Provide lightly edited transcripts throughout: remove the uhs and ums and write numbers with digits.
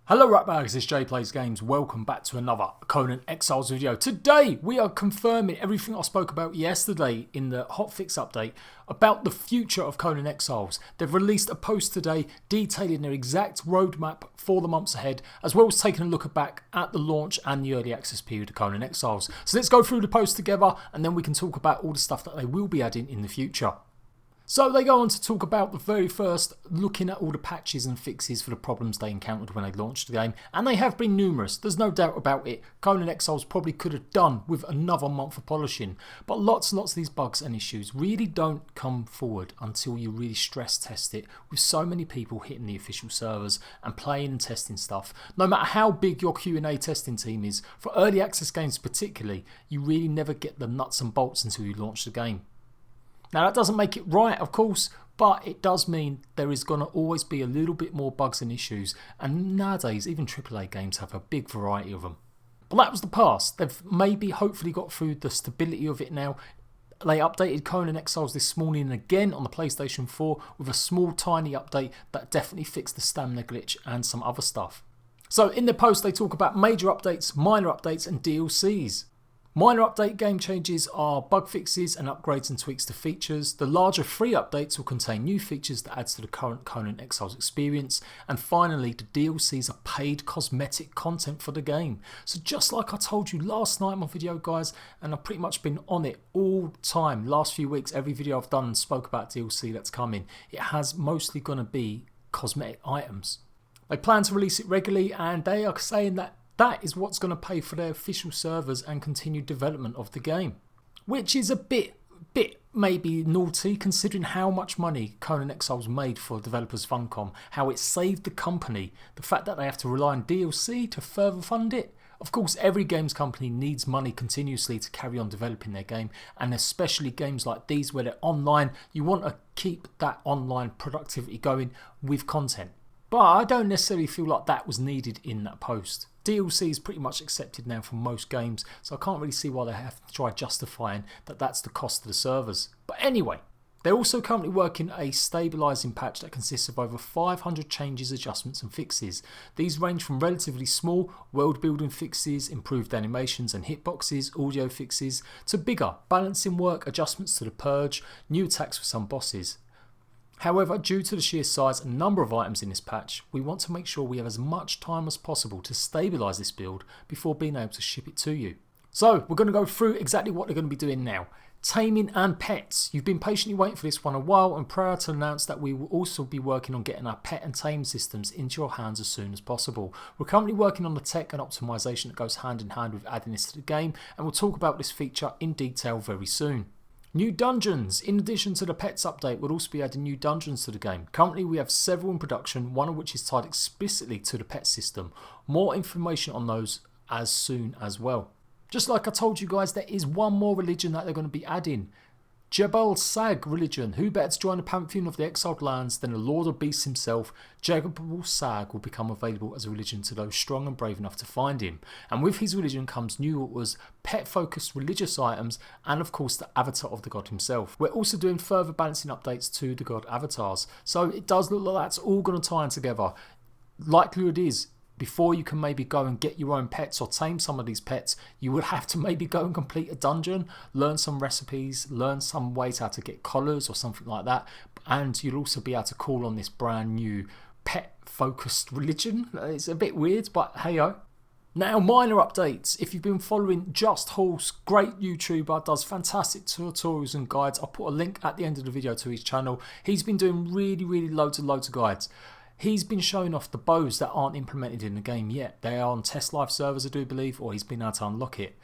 Hello Ratbags, it's Jade Plays Games. Welcome back to another Conan Exiles video. Today we are confirming everything I spoke about yesterday in the hotfix update about the future of Conan Exiles. They've released a post today detailing their exact roadmap for the months ahead, as well as taking a look back at the launch and the early access period of Conan Exiles. So let's go through the post together and then we can talk about all the stuff that they will be adding in the future. So they go on to talk about the very first, looking at all the patches and fixes for the problems they encountered when they launched the game, and they have been numerous, there's no doubt about it. Conan Exiles probably could have done with another month of polishing, but lots and lots of these bugs and issues really don't come forward until you really stress test it, with so many people hitting the official servers and playing and testing stuff. No matter how big your Q&A testing team is, for early access games particularly, you really never get the nuts and bolts until you launch the game. Now that doesn't make it right, of course, but it does mean there is going to always be a little bit more bugs and issues, and nowadays even AAA games have a big variety of them. But that was the past. They've maybe hopefully got through the stability of it now. They updated Conan Exiles this morning again on the PlayStation 4 with a small tiny update that definitely fixed the stamina glitch and some other stuff. So in the post they talk about major updates, minor updates and DLCs. Minor update game changes are bug fixes and upgrades and tweaks to features. The larger free updates will contain new features that adds to the current Conan Exiles experience. And finally, the DLCs are paid cosmetic content for the game. So just like I told you last night in my video, guys, and I've pretty much been on it all the time. Last few weeks, every video I've done and spoke about DLC that's coming, it has mostly going to be cosmetic items. They plan to release it regularly, and they are saying that is what's going to pay for their official servers and continued development of the game. Which is a bit maybe naughty considering how much money Conan Exiles made for developers Funcom, how it saved the company, the fact that they have to rely on DLC to further fund it. Of course, every games company needs money continuously to carry on developing their game, and especially games like these where they're online, you want to keep that online productivity going with content. But I don't necessarily feel like that was needed in that post. DLC is pretty much accepted now for most games, so I can't really see why they have to try justifying that that's the cost of the servers. But anyway, they're also currently working a stabilising patch that consists of over 500 changes, adjustments and fixes. These range from relatively small world building fixes, improved animations and hitboxes, audio fixes, to bigger balancing work, adjustments to the purge, new attacks for some bosses. However, due to the sheer size and number of items in this patch, we want to make sure we have as much time as possible to stabilise this build before being able to ship it to you. So we're going to go through exactly what they're going to be doing now. Taming and pets. You've been patiently waiting for this one a while, and proud to announce that we will also be working on getting our pet and tame systems into your hands as soon as possible. We're currently working on the tech and optimisation that goes hand in hand with adding this to the game, and we'll talk about this feature in detail very soon. New dungeons. In addition to the pets update, we'll also be adding new dungeons to the game. Currently we have several in production, one of which is tied explicitly to the pet system. More information on those as soon as well. Just like I told you guys, there is one more religion that they're going to be adding. Jebel Sag religion. Who better to join the pantheon of the exiled lands than the Lord of Beasts himself? Jebel Sag will become available as a religion to those strong and brave enough to find him. And with his religion comes new orders, pet-focused religious items, and of course the avatar of the god himself. We're also doing further balancing updates to the god avatars. So it does look like that's all going to tie in together. Likelihood is, before you can maybe go and get your own pets or tame some of these pets, you would have to maybe go and complete a dungeon, learn some recipes, learn some ways how to get collars or something like that, and you'll also be able to call on this brand new pet focused religion. It's a bit weird, but hey ho. Now, minor updates. If you've been following Just Horse, great YouTuber, does fantastic tutorials and guides. I'll put a link at the end of the video to his channel. He's been doing really loads of guides. He's been showing off the bows that aren't implemented in the game yet. They are on test live servers, I do believe, or he's been able to unlock it.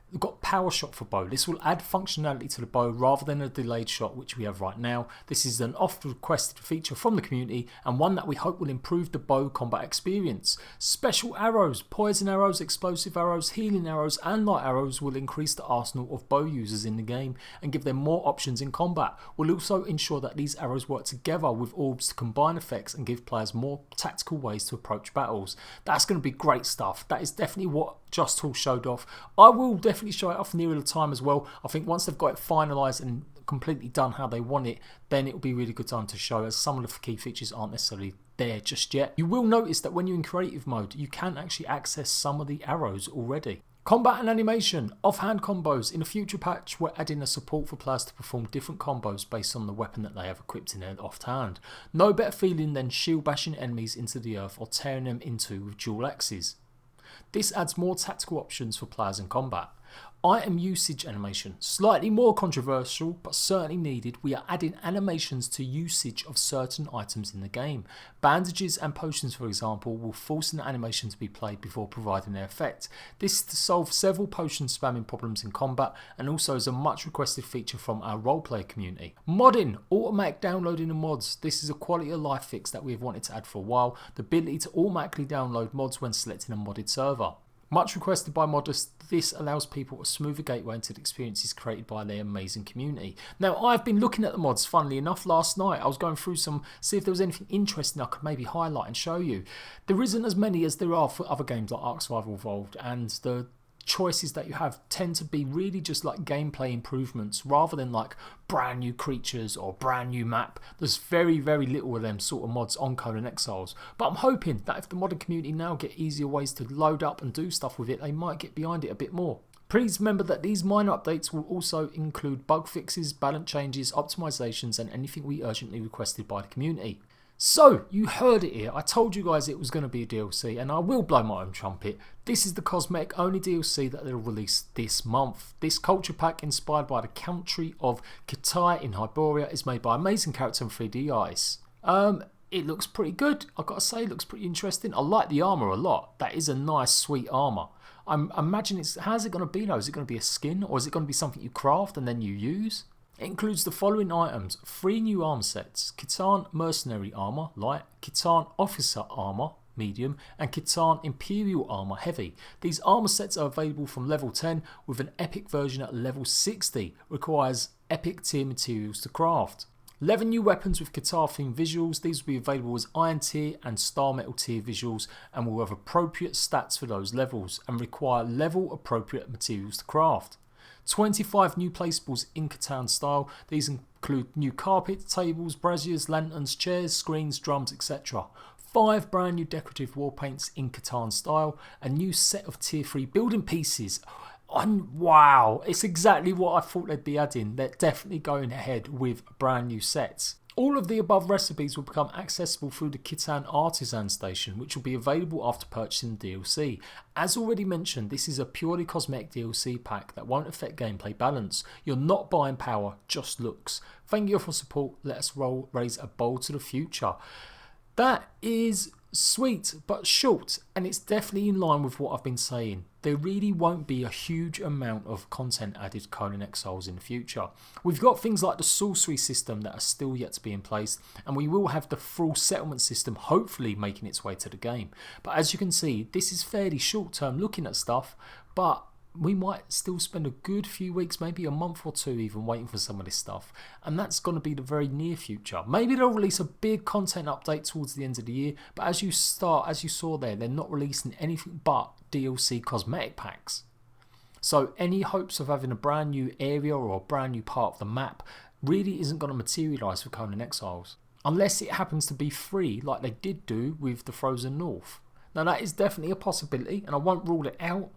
We've got power shot for bow. This will add functionality to the bow rather than a delayed shot, which we have right now. This is an oft requested feature from the community and one that we hope will improve the bow combat experience. Special arrows, poison arrows, explosive arrows, healing arrows and light arrows will increase the arsenal of bow users in the game and give them more options in combat. We'll also ensure that these arrows work together with orbs to combine effects and give players more tactical ways to approach battles. That's going to be great stuff. That is definitely what Just Horse showed off. I will definitely show it off nearer the time as well. I think once they've got it finalised and completely done how they want it, then it will be a really good time to show, as some of the key features aren't necessarily there just yet. You will notice that when you're in creative mode, you can actually access some of the arrows already. Combat and animation. Offhand combos. In a future patch, we're adding a support for players to perform different combos based on the weapon that they have equipped in their offhand. No better feeling than shield bashing enemies into the earth or tearing them into with dual axes. This adds more tactical options for players in combat. Item usage animation. Slightly more controversial, but certainly needed. We are adding animations to usage of certain items in the game. Bandages and potions, for example, will force an animation to be played before providing their effect. This is to solve several potion spamming problems in combat, and also is a much requested feature from our roleplay community. Modding. Automatic downloading of mods. This is a quality of life fix that we have wanted to add for a while. The ability to automatically download mods when selecting a modded server. Much requested by modders, this allows people a smoother gateway into the experiences created by their amazing community. Now, I've been looking at the mods, funnily enough, last night. I was going through some, see if there was anything interesting I could maybe highlight and show you. There isn't as many as there are for other games like Ark Survival Evolved, and the choices that you have tend to be really just like gameplay improvements rather than like brand new creatures or brand new map. There's very little of them sort of mods on Conan Exiles, but I'm hoping that if the modern community now get easier ways to load up and do stuff with it, they might get behind it a bit more. Please remember that these minor updates will also include bug fixes, balance changes, optimizations, and anything we urgently requested by the community. So, you heard it here. I told you guys it was going to be a DLC, and I will blow my own trumpet. This is the cosmetic only DLC that they'll release this month. This culture pack, inspired by the country of Kitai in Hyboria, is made by amazing character and 3D artists. It looks pretty good. I've got to say, it looks pretty interesting. I like the armour a lot. That is a nice, sweet armour. I imagine how's it going to be though? Is it going to be a skin, or is it going to be something you craft and then you use? It includes the following items: 3 new armor sets, Khitan Mercenary Armor, light, Khitan Officer Armor, medium, and Khitan Imperial Armor, heavy. These armor sets are available from level 10, with an epic version at level 60, requires epic tier materials to craft. 11 new weapons with Qatar themed visuals. These will be available as Iron tier and Star Metal tier visuals, and will have appropriate stats for those levels, and require level appropriate materials to craft. 25 new placeables in Catan style. These include new carpet, tables, braziers, lanterns, chairs, screens, drums, etc. 5 brand new decorative wall paints in Catan style. A new set of tier 3 building pieces. Wow, it's exactly what I thought they'd be adding. They're definitely going ahead with brand new sets. All of the above recipes will become accessible through the Khitan Artisan Station, which will be available after purchasing the DLC. As already mentioned, this is a purely cosmetic DLC pack that won't affect gameplay balance. You're not buying power, just looks. Thank you for support. Let us raise a bowl to the future. That is sweet but short, and it's definitely in line with what I've been saying. There really won't be a huge amount of content added to Conan Exiles in the future. We've got things like the sorcery system that are still yet to be in place, and we will have the full settlement system hopefully making its way to the game. But as you can see, this is fairly short term looking at stuff, but we might still spend a good few weeks, maybe a month or two even, waiting for some of this stuff, and that's going to be the very near future. Maybe they'll release a big content update towards the end of the year, but as you saw there, they're not releasing anything but DLC cosmetic packs. So any hopes of having a brand new area or a brand new part of the map really isn't going to materialise for Conan Exiles, unless it happens to be free like they did do with the Frozen North. Now that is definitely a possibility, and I won't rule it out,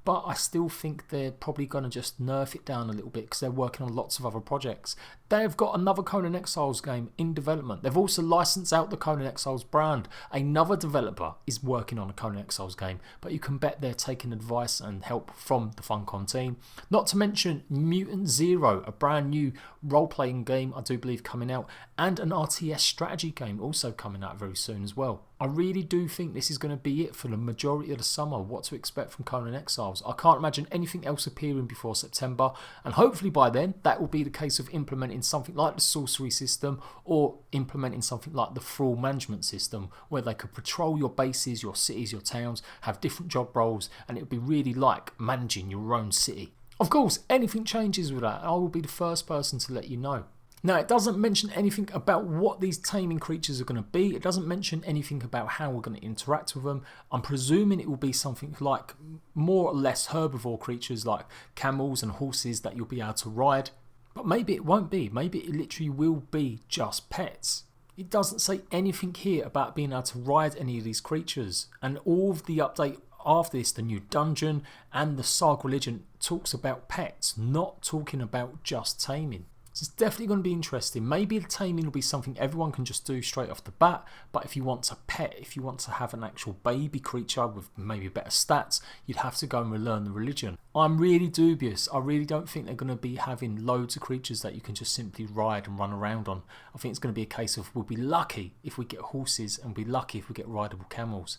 but I still think they're probably going to just nerf it down a little bit because they're working on lots of other projects. They've got another Conan Exiles game in development. They've also licensed out the Conan Exiles brand. Another developer is working on a Conan Exiles game, but you can bet they're taking advice and help from the Funcom team. Not to mention Mutant Zero, a brand new role-playing game I do believe coming out, and an RTS strategy game also coming out very soon as well. I really do think this is going to be it for the majority of the summer, what to expect from Conan Exiles. I can't imagine anything else appearing before September, and hopefully by then that will be the case of implementing something like the sorcery system, or implementing something like the thrall management system, where they could patrol your bases, your cities, your towns, have different job roles, and it would be really like managing your own city. Of course, anything changes with that, I will be the first person to let you know. Now, it doesn't mention anything about what these taming creatures are going to be. It doesn't mention anything about how we're going to interact with them. I'm presuming it will be something like more or less herbivore creatures like camels and horses that you'll be able to ride. But maybe it won't be. Maybe it literally will be just pets. It doesn't say anything here about being able to ride any of these creatures. And all of the update after this, the new dungeon and the Saga Religion, talks about pets, not talking about just taming. So it's definitely going to be interesting. Maybe the taming will be something everyone can just do straight off the bat, but if you want to pet, if you want to have an actual baby creature with maybe better stats, you'd have to go and relearn the religion. I'm really dubious. I really don't think they're going to be having loads of creatures that you can just simply ride and run around on. I think it's going to be a case of we'll be lucky if we get horses and we'll be lucky if we get rideable camels.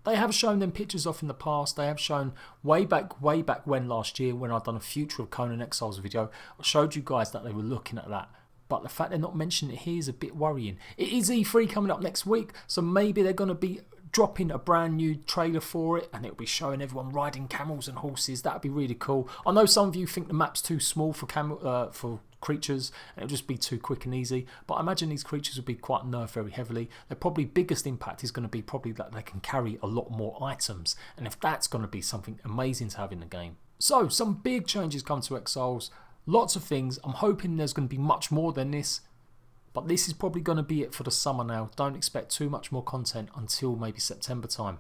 They have shown them pictures off in the past. They have shown way back when last year, when I'd done a Future of Conan Exiles video, I showed you guys that they were looking at that. But the fact they're not mentioning it here is a bit worrying. It is E3 coming up next week, so maybe they're going to be dropping a brand new trailer for it and it'll be showing everyone riding camels and horses. That'd be really cool. I know some of you think the map's too small for creatures and it'll just be too quick and easy, but I imagine these creatures will be quite nerfed very heavily. Their probably biggest impact is going to be probably that they can carry a lot more items, and if that's going to be something amazing to have in the game. So some big changes come to Exiles, lots of things. I'm hoping there's going to be much more than this, but this is probably going to be it for the summer now. Don't expect too much more content until maybe September time.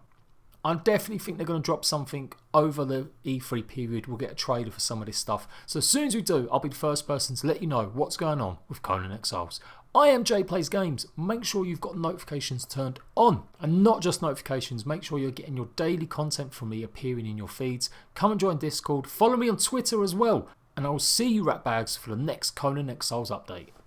I definitely think they're going to drop something over the E3 period. We'll get a trailer for some of this stuff. So as soon as we do, I'll be the first person to let you know what's going on with Conan Exiles. I am Jade Plays Games. Make sure you've got notifications turned on. And not just notifications, make sure you're getting your daily content from me appearing in your feeds. Come and join Discord. Follow me on Twitter as well. And I will see you ratbags for the next Conan Exiles update.